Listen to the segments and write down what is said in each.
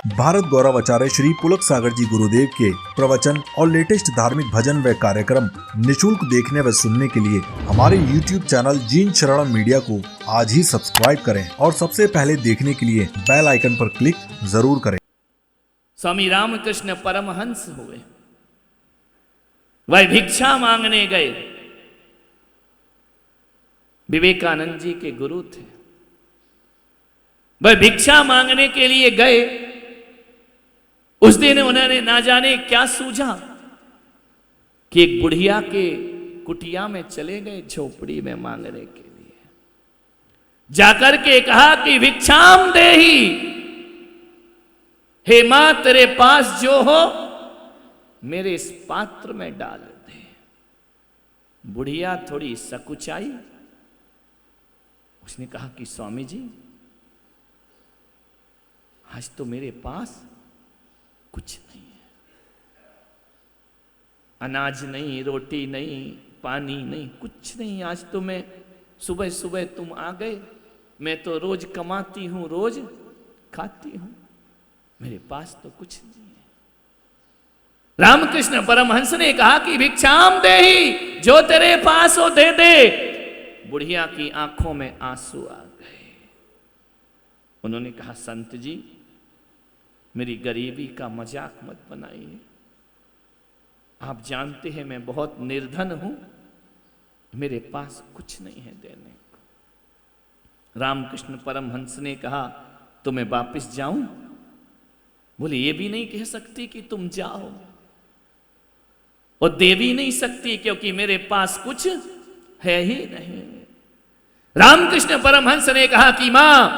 भारत गौरव आचार्य श्री पुलक सागर जी गुरुदेव के प्रवचन और लेटेस्ट धार्मिक भजन व कार्यक्रम निशुल्क देखने व सुनने के लिए हमारे YouTube चैनल जीन शरणम मीडिया को आज ही सब्सक्राइब करें और सबसे पहले देखने के लिए बेल आइकन पर क्लिक जरूर करें। स्वामी रामकृष्ण परमहंस हुए, वह भिक्षा मांगने गए। विवेकानंद जी के गुरु थे। वह भिक्षा मांगने के लिए गए। उस दिन उन्होंने ना जाने क्या सूझा कि एक बुढ़िया के कुटिया में चले गए, झोपड़ी में मांगने के लिए। जाकर के कहा कि भिक्षाम देही, हे मां तेरे पास जो हो मेरे इस पात्र में डाल दे। बुढ़िया थोड़ी सकुचाई। उसने कहा कि स्वामी जी, आज तो मेरे पास कुछ नहीं है, अनाज नहीं, रोटी नहीं, पानी नहीं, कुछ नहीं। आज तो मैं सुबह सुबह तुम आ गए, मैं तो रोज कमाती हूं, रोज खाती हूं, मेरे पास तो कुछ नहीं है। रामकृष्ण परमहंस ने कहा कि भिक्षाम देही, जो तेरे पास हो दे दे। बुढ़िया की आंखों में आंसू आ गए। उन्होंने कहा संत जी, मेरी गरीबी का मजाक मत बनाइए। आप जानते हैं मैं बहुत निर्धन हूं, मेरे पास कुछ नहीं है देने को। रामकृष्ण परमहंस ने कहा तो मैं वापस जाऊं? बोले ये भी नहीं कह सकती कि तुम जाओ, और दे भी नहीं सकती क्योंकि मेरे पास कुछ है ही नहीं। रामकृष्ण परमहंस ने कहा कि मां,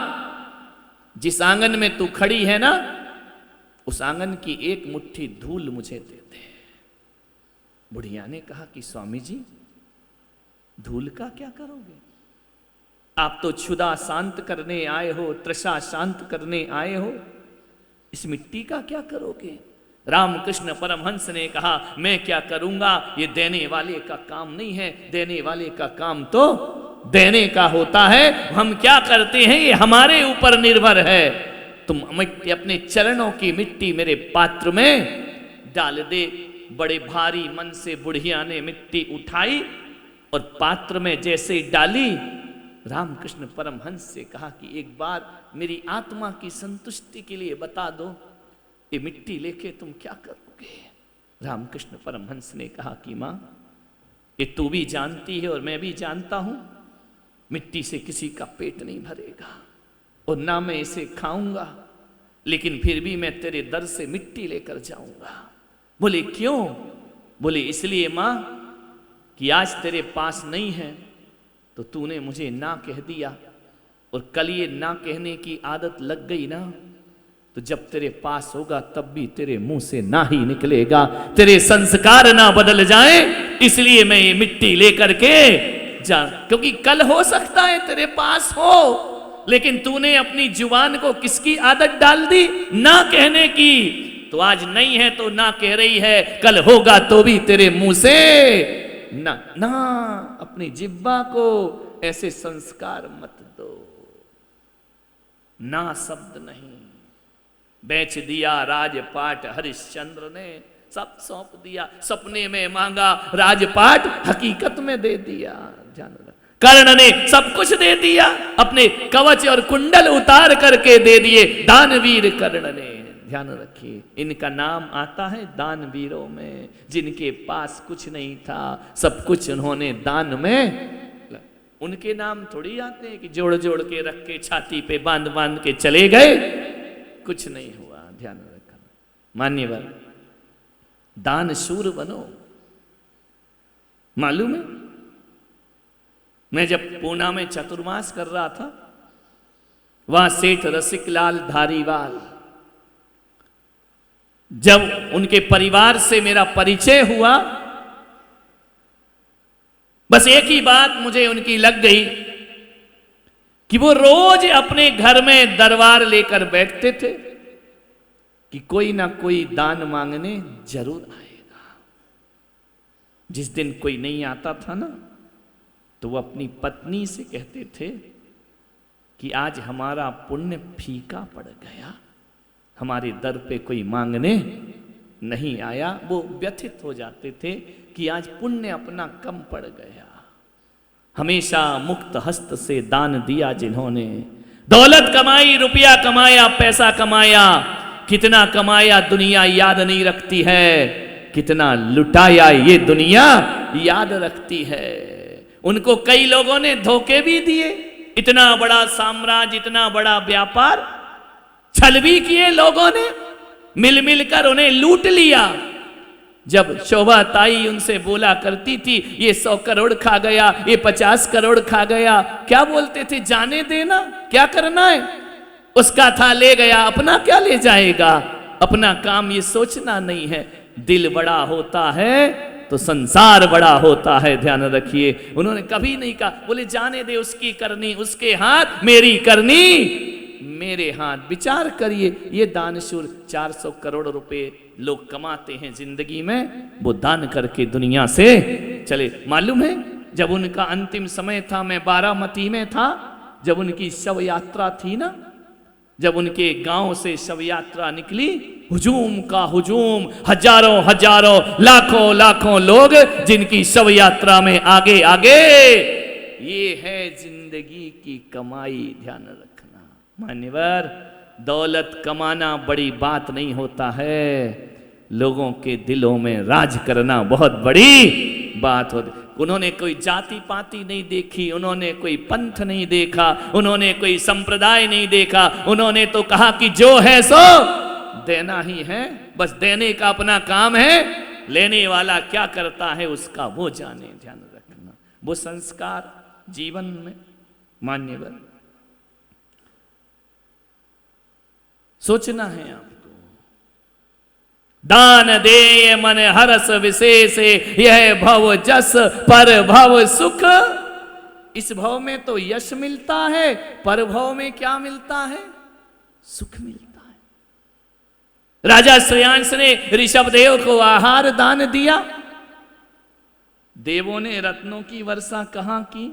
जिस आंगन में तू खड़ी है ना, उस आंगन की एक मुट्ठी धूल मुझे दे दे। बुढ़िया ने कहा कि स्वामी जी, धूल का क्या करोगे? आप तो क्षुधा शांत करने आए हो, तृषा शांत करने आए हो, इस मिट्टी का क्या करोगे? रामकृष्ण परमहंस ने कहा मैं क्या करूंगा, ये देने वाले का काम नहीं है, देने वाले का काम तो देने का होता है। हम क्या करते हैं ये हमारे ऊपर निर्भर है। तुम मिट्टी, अपने चरणों की मिट्टी मेरे पात्र में डाल दे। बड़े भारी मन से बुढ़िया ने मिट्टी उठाई और पात्र में जैसे डाली, रामकृष्ण परमहंस से कहा कि एक बार मेरी आत्मा की संतुष्टि के लिए बता दो, ये मिट्टी लेके तुम क्या करोगे? रामकृष्ण परमहंस ने कहा कि मां, ये तू भी जानती है और मैं भी जानता हूं, मिट्टी से किसी का पेट नहीं भरेगा और ना मैं इसे खाऊंगा, लेकिन फिर भी मैं तेरे दर से मिट्टी लेकर जाऊंगा। बोले क्यों? बोले इसलिए मां कि आज तेरे पास नहीं है तो तूने मुझे ना कह दिया, और कल ये ना कहने की आदत लग गई ना, तो जब तेरे पास होगा तब भी तेरे मुंह से ना ही निकलेगा, तेरे संस्कार ना बदल जाए, इसलिए मैं ये मिट्टी लेकर के जा। क्योंकि कल हो सकता है तेरे पास हो, लेकिन तूने अपनी जुबान को किसकी आदत डाल दी? ना कहने की। तो आज नहीं है तो ना कह रही है, कल होगा तो भी तेरे मुंह से ना। ना, अपनी जिह्वा को ऐसे संस्कार मत दो। ना शब्द नहीं। बेच दिया राजपाट हरिश्चंद्र ने, सब सौंप दिया। सपने में मांगा राजपाट, हकीकत में दे दिया। ध्यान रख, कर्ण ने सब कुछ दे दिया, अपने कवच और कुंडल उतार करके दे दिए दानवीर कर्ण ने। ध्यान रखिए, इनका नाम आता है दानवीरों में, जिनके पास कुछ नहीं था, सब कुछ उन्होंने दान में। उनके नाम थोड़ी आते हैं कि जोड़ जोड़ के रख के छाती पे बांध बांध के चले गए, कुछ नहीं हुआ। ध्यान रखना। मान्यवर, दानशूर बनो। मालूम है, मैं जब पूना में चतुर्मास कर रहा था, वहां सेठ रसिकलाल धारीवाल, जब उनके परिवार से मेरा परिचय हुआ, बस एक ही बात मुझे उनकी लग गई कि वो रोज अपने घर में दरबार लेकर बैठते थे कि कोई ना कोई दान मांगने जरूर आएगा। जिस दिन कोई नहीं आता था ना, तो वो अपनी पत्नी से कहते थे कि आज हमारा पुण्य फीका पड़ गया, हमारे दर पे कोई मांगने नहीं आया। वो व्यथित हो जाते थे कि आज पुण्य अपना कम पड़ गया। हमेशा मुक्त हस्त से दान दिया जिन्होंने, दौलत कमाई, रुपया कमाया, पैसा कमाया, कितना कमाया दुनिया याद नहीं रखती है, कितना लुटाया ये दुनिया याद रखती है। उनको कई लोगों ने धोखे भी दिए, इतना बड़ा साम्राज्य, इतना बड़ा व्यापार, छल भी किए लोगों ने, मिल मिलकर उन्हें लूट लिया। जब शोभा ताई उनसे बोला करती थी ये 100 करोड़ खा गया, ये 50 करोड़ खा गया, क्या बोलते थे? जाने देना, क्या करना है, उसका था ले गया, अपना क्या ले जाएगा। अपना काम ये सोचना नहीं है। दिल बड़ा होता है तो संसार बड़ा होता है, ध्यान रखिए। उन्होंने कभी नहीं कहा, बोले जाने दे, उसकी करनी उसके हाथ, मेरी करनी मेरे हाथ। विचार करिए, ये दानशूर 400 करोड़ रुपए लोग कमाते हैं जिंदगी में, वो दान करके दुनिया से चले। मालूम है जब उनका अंतिम समय था, मैं बारामती में था, जब उनकी शव यात्रा थी ना, जब उनके गांव से शव यात्रा निकली, हुजूम का हुजूम, हजारों हजारों लाखों लाखों लोग जिनकी शव यात्रा में आगे आगे। ये है जिंदगी की कमाई, ध्यान रखना। मान्यवर, दौलत कमाना बड़ी बात नहीं होता है, लोगों के दिलों में राज करना बहुत बड़ी बात होती। उन्होंने कोई जाति पाति नहीं देखी, उन्होंने कोई पंथ नहीं देखा, उन्होंने कोई संप्रदाय नहीं देखा। उन्होंने तो कहा कि जो है सो देना ही है, बस देने का अपना काम है, लेने वाला क्या करता है उसका वो जाने। ध्यान रखना, वो संस्कार जीवन में। मान्यवर, सोचना है आपको। दान दे मन हरस विशेष, यह भव जस पर भव सुख। इस भव में तो यश मिलता है, पर भव में क्या मिलता है? सुख मिलता है। राजा श्रेयांश ने ऋषभदेव को आहार दान दिया। देवों ने रत्नों की वर्षा कहां की?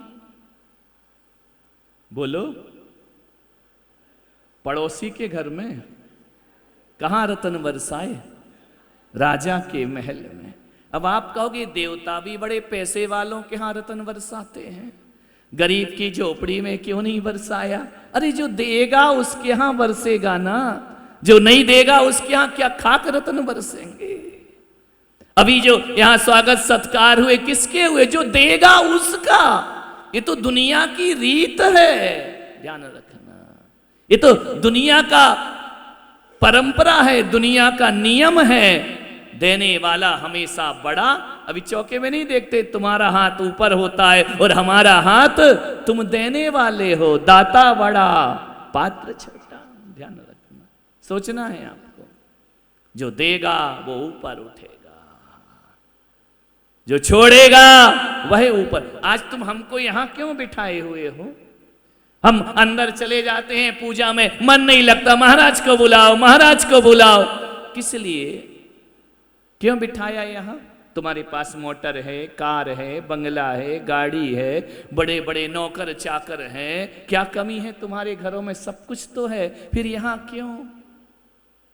बोलो, पड़ोसी के घर में। कहां रत्न बरसाए? राजा के महल में। अब आप कहोगे देवता भी बड़े पैसे वालों के यहां रत्न बरसाते हैं, गरीब की झोपड़ी में क्यों नहीं बरसाया? अरे जो देगा उसके यहां बरसेगा ना, जो नहीं देगा उसके यहां क्या खाक रत्न बरसेंगे? अभी जो यहां स्वागत सत्कार हुए किसके हुए? जो देगा उसका। ये तो दुनिया की रीत है, ध्यान रखना। ये तो दुनिया का परंपरा है, दुनिया का नियम है। देने वाला हमेशा बड़ा। अभी चौके में नहीं देखते, तुम्हारा हाथ ऊपर होता है और हमारा हाथ, तुम देने वाले हो, दाता बड़ा पात्र छोटा। ध्यान रखना, सोचना है आपको। जो देगा वो ऊपर उठेगा, जो छोड़ेगा वह ऊपर। आज तुम हमको यहां क्यों बिठाए हुए हो? हम अंदर चले जाते हैं पूजा में, मन नहीं लगता, महाराज को बुलाओ, महाराज को बुलाओ। किस लिए, क्यों बिठाया यहां? तुम्हारे पास मोटर है, कार है, बंगला है, गाड़ी है, बड़े बड़े नौकर चाकर हैं, क्या कमी है तुम्हारे घरों में? सब कुछ तो है, फिर यहां क्यों?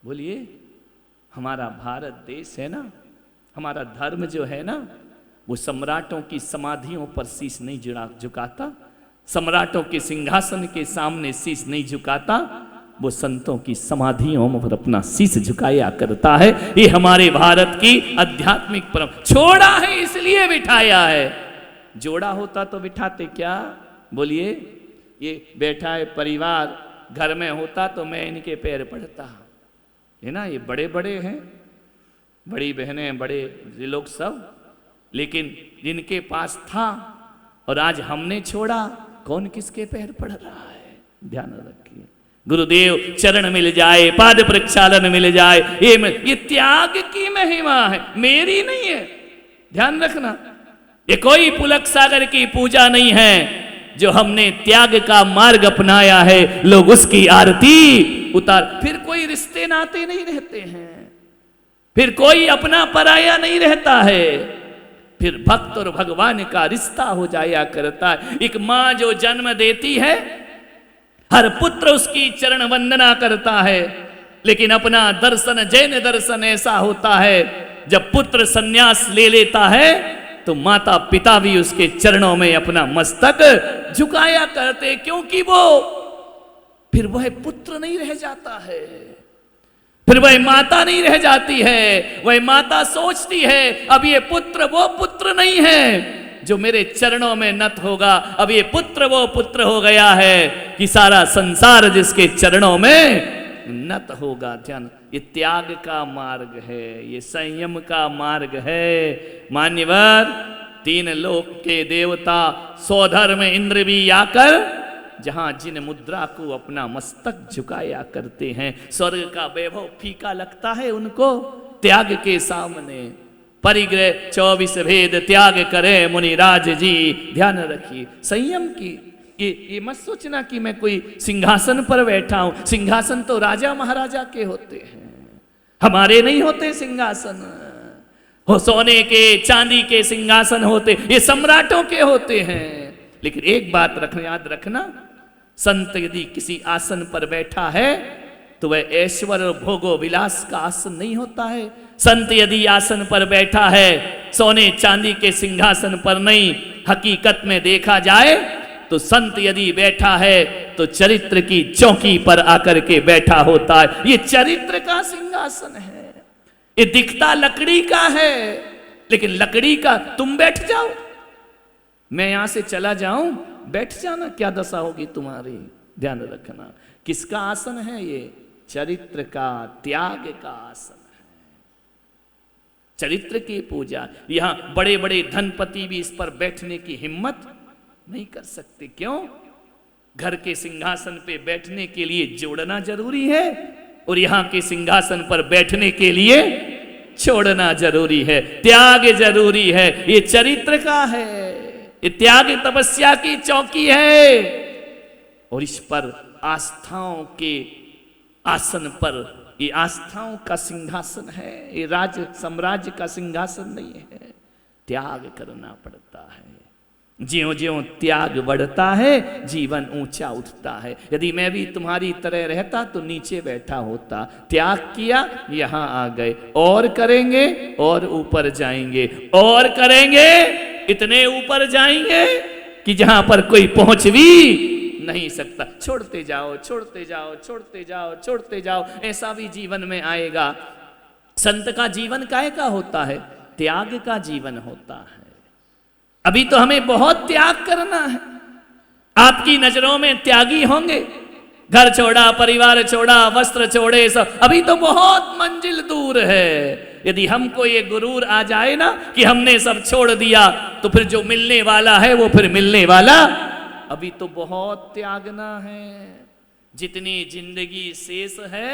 बोलिए। हमारा भारत देश है ना, हमारा धर्म जो है ना, वो सम्राटों की समाधियों पर शीश नहीं झुकाता, सम्राटों के सिंहासन के सामने शीश नहीं झुकाता, वो संतों की समाधियों पर अपना शीश झुकाया करता है। ये हमारे भारत की आध्यात्मिक परंपरा। छोड़ा है इसलिए बिठाया है, जोड़ा होता तो बिठाते क्या? बोलिए। ये बैठा है परिवार, घर में होता तो मैं इनके पैर पड़ता है ना। ये बड़े बड़े हैं, बड़ी बहनें, बड़े लोग सब, लेकिन जिनके पास था और आज हमने छोड़ा, कौन किसके पैर पड़ रहा है? ध्यान रखिए। गुरुदेव चरण मिल जाए, पाद प्रक्षालन मिल जाए, ये त्याग की महिमा है, मेरी नहीं है। ध्यान रखना, ये कोई पुलक सागर की पूजा नहीं है। जो हमने त्याग का मार्ग अपनाया है, लोग उसकी आरती उतार। फिर कोई रिश्ते नाते नहीं रहते हैं, फिर कोई अपना पराया नहीं रहता है, फिर भक्त और भगवान का रिश्ता हो जाया करता है। एक माँ जो जन्म देती है, हर पुत्र उसकी चरण वंदना करता है। लेकिन अपना दर्शन जैन दर्शन ऐसा होता है, जब पुत्र संन्यास ले लेता है तो माता पिता भी उसके चरणों में अपना मस्तक झुकाया करते, क्योंकि वो फिर वह पुत्र नहीं रह जाता है, फिर वह माता नहीं रह जाती है। वह माता सोचती है अब ये पुत्र वो पुत्र नहीं है जो मेरे चरणों में नत होगा, अब ये पुत्र वो पुत्र हो गया है कि सारा संसार जिसके चरणों में नत होगा। ध्यान, ये त्याग का मार्ग है, ये संयम का मार्ग है। मान्यवर, 3 लोक के देवता स्वधर्म इंद्र भी आकर जहां जिन मुद्रा को अपना मस्तक झुकाया करते हैं, स्वर्ग का वैभव फीका लगता है उनको त्याग के सामने। परिग्रह 24 भेद त्याग करे मुनिराज जी। ध्यान रखिए संयम की, ये मत सोचना कि मैं कोई सिंहासन पर बैठा हूं। सिंहासन तो राजा महाराजा के होते हैं, हमारे नहीं होते सिंहासन। हो सोने के चांदी के सिंहासन होते, ये सम्राटों के होते हैं। लेकिन एक बात याद रखना, संत यदि किसी आसन पर बैठा है तो वह ऐश्वर्य और भोगो विलास का आसन नहीं होता है। संत यदि आसन पर बैठा है सोने चांदी के सिंहासन पर नहीं, हकीकत में देखा जाए तो संत यदि बैठा है तो चरित्र की चौकी पर आकर के बैठा होता है। ये चरित्र का सिंहासन है, ये दिखता लकड़ी का है, लेकिन लकड़ी का तुम बैठ जाओ, मैं यहां से चला जाऊं, बैठ जाना, क्या दशा होगी तुम्हारी। ध्यान रखना, किसका आसन है ये? चरित्र का, त्याग का आसन है, चरित्र की पूजा। यहां बड़े बड़े धनपति भी इस पर बैठने की हिम्मत नहीं कर सकते। क्यों? घर के सिंहासन पे बैठने के लिए जोड़ना जरूरी है और यहां के सिंहासन पर बैठने के लिए छोड़ना जरूरी है, त्याग जरूरी है। ये चरित्र का है, ये त्याग तपस्या की चौकी है और इस पर आस्थाओं के आसन पर, ये आस्थाओं का सिंहासन है, ये राज साम्राज्य का सिंहासन नहीं है। त्याग करना पड़ता है। ज्यों ज्यों त्याग बढ़ता है जीवन ऊंचा उठता है। यदि मैं भी तुम्हारी तरह रहता तो नीचे बैठा होता, त्याग किया यहां आ गए, और करेंगे और ऊपर जाएंगे, और करेंगे इतने ऊपर जाएंगे कि जहां पर कोई पहुंच भी नहीं सकता। छोड़ते जाओ, छोड़ते जाओ, छोड़ते जाओ, छोड़ते जाओ, ऐसा भी जीवन में आएगा। संत का जीवन काहे का होता है? त्याग का जीवन होता है। अभी तो हमें बहुत त्याग करना है। आपकी नजरों में त्यागी होंगे, घर छोड़ा, परिवार छोड़ा, वस्त्र छोड़े, सब। अभी तो बहुत मंजिल दूर है। यदि हमको ये गुरूर आ जाए ना कि हमने सब छोड़ दिया, तो फिर जो मिलने वाला है वो फिर मिलने वाला। अभी तो बहुत त्यागना है। जितनी जिंदगी शेष है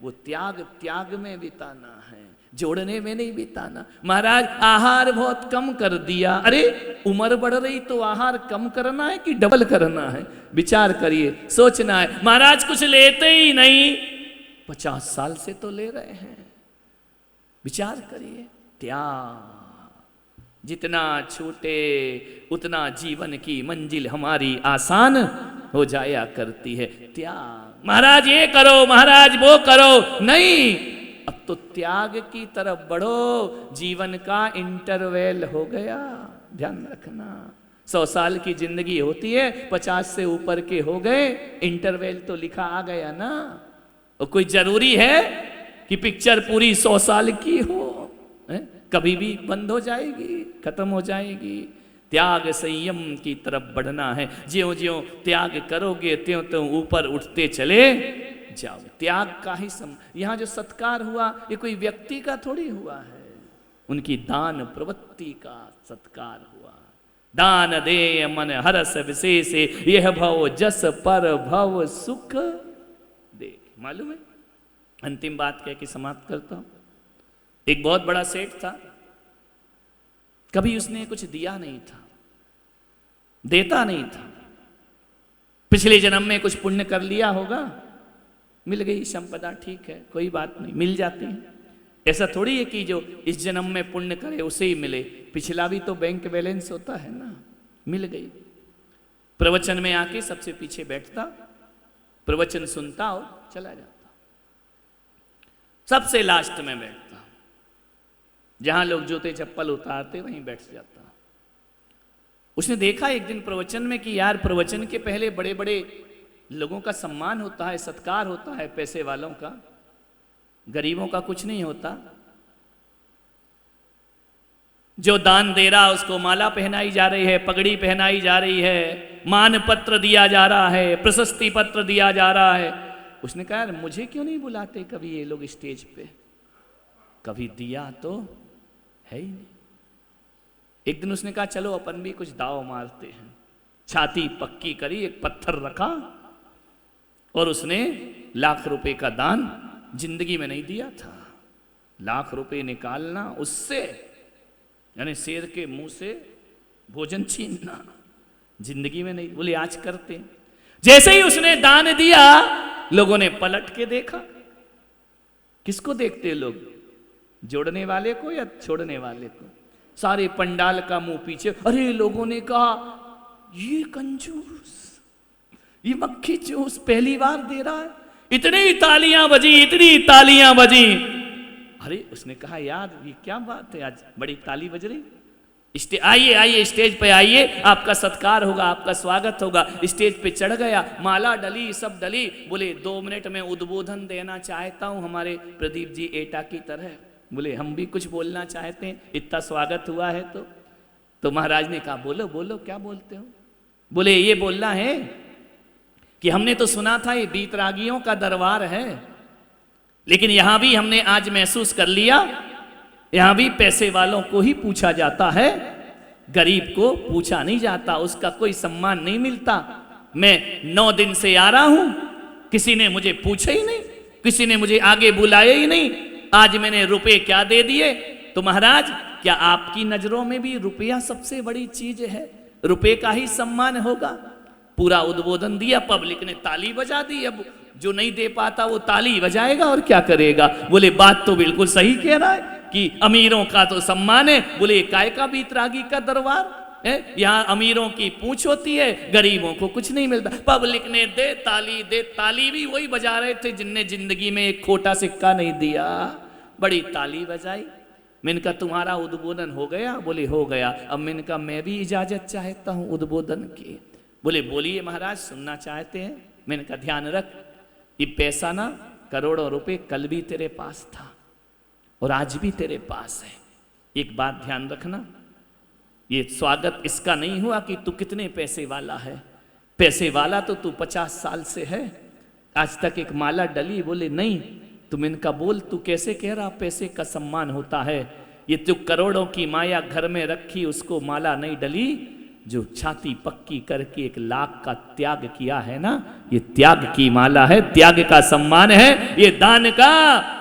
वो त्याग में बिताना है, जोड़ने में नहीं बिताना। महाराज आहार बहुत कम कर दिया, अरे उम्र बढ़ रही तो आहार कम करना है कि डबल करना है? विचार करिए, सोचना है। महाराज कुछ लेते ही नहीं, 50 साल से तो ले रहे हैं। विचार करिए, त्याग जितना छूटे उतना जीवन की मंजिल हमारी आसान हो जाया करती है। त्याग, महाराज ये करो, महाराज वो करो, नहीं, अब तो त्याग की तरफ बढ़ो। जीवन का इंटरवल हो गया, ध्यान रखना। 100 साल की जिंदगी होती है, 50 से ऊपर के हो गए, इंटरवल तो लिखा आ गया ना। और कोई जरूरी है कि पिक्चर पूरी 100 साल की हो? कभी भी बंद हो जाएगी, खत्म हो जाएगी। त्याग संयम की तरफ बढ़ना है। ज्यों ज्यों त्याग करोगे त्यों त्यों ऊपर उठते चले जाओ। त्याग का ही यहाँ जो सत्कार हुआ ये कोई व्यक्ति का थोड़ी हुआ है, उनकी दान प्रवृत्ति का सत्कार हुआ। दान दे मन हरस विशेष, यह भव जस पर भव सुख देख। मालूम है, अंतिम बात कह के समाप्त करता हूं। एक बहुत बड़ा सेठ था, कभी उसने कुछ दिया नहीं था, देता नहीं था। पिछले जन्म में कुछ पुण्य कर लिया होगा, मिल गई संपदा, ठीक है, कोई बात नहीं, मिल जाती है। ऐसा थोड़ी है कि जो इस जन्म में पुण्य करे उसे ही मिले, पिछला भी तो बैंक बैलेंस होता है ना। मिल गई, प्रवचन में आके सबसे पीछे बैठता, प्रवचन सुनता और चला जाता। सबसे लास्ट में बैठता, जहां लोग जूते चप्पल उतारते वहीं बैठ जाता। उसने देखा एक दिन प्रवचन में कि यार प्रवचन के पहले बड़े बड़े लोगों का सम्मान होता है, सत्कार होता है, पैसे वालों का, गरीबों का कुछ नहीं होता। जो दान दे रहा उसको माला पहनाई जा रही है, पगड़ी पहनाई जा रही है, मान पत्र दिया जा रहा है, प्रशस्ति पत्र दिया जा रहा है। उसने कहा यार मुझे क्यों नहीं बुलाते कभी ये लोग स्टेज पे, कभी दिया तो है ही नहीं। एक दिन उसने कहा चलो अपन भी कुछ दाव मारते हैं। छाती पक्की करी, एक पत्थर रखा और उसने ₹1,00,000 का दान जिंदगी में नहीं दिया था। ₹1,00,000 निकालना उससे, यानी शेर के मुंह से भोजन छीनना, जिंदगी में नहीं। बोले आज करते। जैसे ही उसने दान दिया लोगों ने पलट के देखा। किसको देखते लोग, जोड़ने वाले को या छोड़ने वाले को? सारे पंडाल का मुंह पीछे। अरे लोगों ने कहा ये कंजूस, ये मक्खी चूस पहली बार दे रहा है। इतनी तालियां बजी, इतनी तालियां बजी। अरे उसने कहा यार ये क्या बात है, आज बड़ी ताली बज रही। आइए आइए स्टेज पे आइए, आपका सत्कार होगा, आपका स्वागत होगा। स्टेज पे चढ़ गया, माला डली, सब डली। बोले 2 मिनट में उद्बोधन देना चाहता हूं हमारे प्रदीप जी एटा की तरह। बोले हम भी कुछ बोलना चाहते हैं, इतना स्वागत हुआ है तो महाराज ने कहा बोलो बोलो क्या बोलते हो। बोले ये बोलना है कि हमने तो सुना था ये बीतरागियों का दरबार है, लेकिन यहां भी हमने आज महसूस कर लिया, यहां भी पैसे वालों को ही पूछा जाता है, गरीब को पूछा नहीं जाता, उसका कोई सम्मान नहीं मिलता। मैं 9 दिन से आ रहा हूं, किसी ने मुझे पूछा ही नहीं, किसी ने मुझे आगे बुलाया ही नहीं। आज मैंने रुपए क्या दे दिए। तो महाराज क्या आपकी नजरों में भी रुपया सबसे बड़ी चीज है, रुपए का ही सम्मान होगा? पूरा उद्बोधन दिया, पब्लिक ने ताली बजा दी। अब जो नहीं दे पाता वो ताली बजाएगा और क्या करेगा। बोले बात तो बिल्कुल सही कह रहा है कि अमीरों का तो सम्मान है। बोले काय का बीतरागी का दरबार है, यहाँ अमीरों की पूछ होती है, गरीबों को कुछ नहीं मिलता। पब्लिक ने दे ताली भी वही बजा रहे थे जिनने जिंदगी में एक खोटा सिक्का नहीं दिया, बड़ी ताली बजाई। मैंने कहा तुम्हारा उद्बोधन हो गया? बोले हो गया। अब मैंने कहा मैं भी इजाजत चाहता हूं उद्बोधन की। बोले बोलिए महाराज, सुनना चाहते हैं। मैंने कहा ध्यान रख, ये पैसा ना करोड़ों रुपए कल भी तेरे पास था और आज भी तेरे पास है। एक बात ध्यान रखना, ये स्वागत इसका नहीं हुआ कि तू कितने पैसे वाला है। पैसे वाला तो तू 50 साल से है, आज तक एक माला डली? बोले नहीं। तुम इनका बोल, तू कैसे कह रहा पैसे का सम्मान होता है? ये तू करोड़ों की माया घर में रखी, उसको माला नहीं डली। जो छाती पक्की करके 1,00,000 का त्याग किया है ना, ये त्याग की माला है, त्याग का सम्मान है, ये दान का